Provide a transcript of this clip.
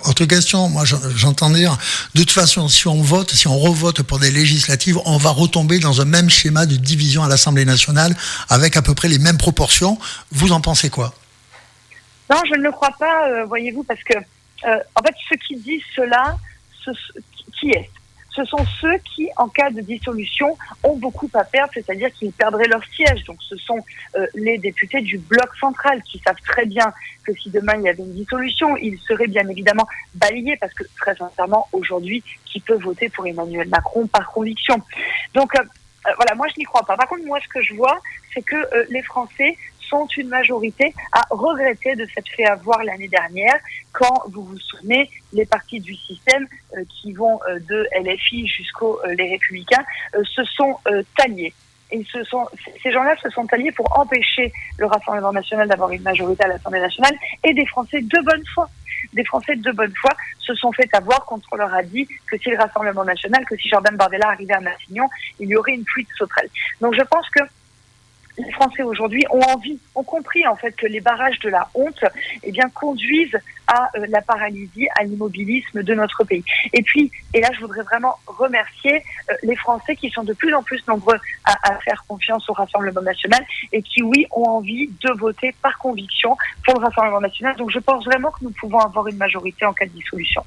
Autre question, moi j'entends dire, de toute façon, si on revote pour des législatives, on va retomber dans un même schéma de division à l'Assemblée nationale avec à peu près les mêmes proportions. Vous en pensez quoi? Non, je ne le crois pas, voyez-vous, parce que, en fait, ceux qui disent cela, qui est ce sont ceux qui, en cas de dissolution, ont beaucoup à perdre, c'est-à-dire qu'ils perdraient leur siège. Donc ce sont les députés du bloc central qui savent très bien que si demain il y avait une dissolution, ils seraient bien évidemment balayés parce que très sincèrement, aujourd'hui, qui peut voter pour Emmanuel Macron par conviction? Donc voilà, moi je n'y crois pas. Par contre, moi ce que je vois, c'est que les Français sont une majorité à regretter de s'être fait avoir l'année dernière quand, vous vous souvenez, les partis du système qui vont de LFI jusqu'aux les Républicains se sont alliés. Et ces gens-là se sont alliés pour empêcher le Rassemblement national d'avoir une majorité à l'Assemblée nationale, et des Français de bonne foi. Des Français de bonne foi se sont fait avoir quand on leur a dit que si le Rassemblement national, que si Jordan Bardella arrivait à Matignon, il y aurait une pluie de sauterelles. Donc je pense que les Français aujourd'hui ont compris en fait que les barrages de la honte, eh bien, conduisent à la paralysie, à l'immobilisme de notre pays. Et puis, et là, je voudrais vraiment remercier les Français qui sont de plus en plus nombreux à faire confiance au Rassemblement national et qui, oui, ont envie de voter par conviction pour le Rassemblement national. Donc, je pense vraiment que nous pouvons avoir une majorité en cas de dissolution.